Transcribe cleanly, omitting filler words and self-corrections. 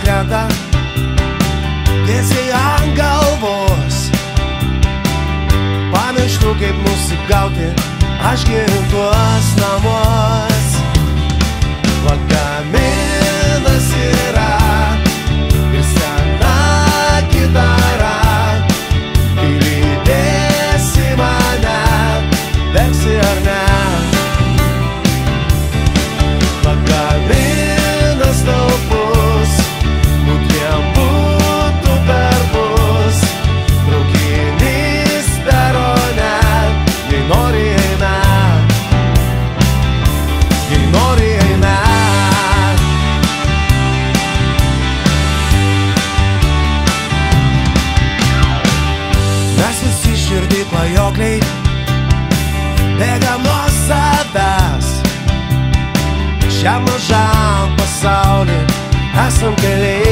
krenta tiesiai ant galvos. Pamirštu, kaip nusigauti aš tuos namus. Lagaminas yra ir sena gitara, kai lydėsi mane, verksi ar ne. Lagaminas taupus, dviem būtų per bus, traukinys perone, jei nori eina, jei nori eina. Mes visi širdį klajokliai, bėgam nuo savęs. Šiam mažam pasaulį esam keliai.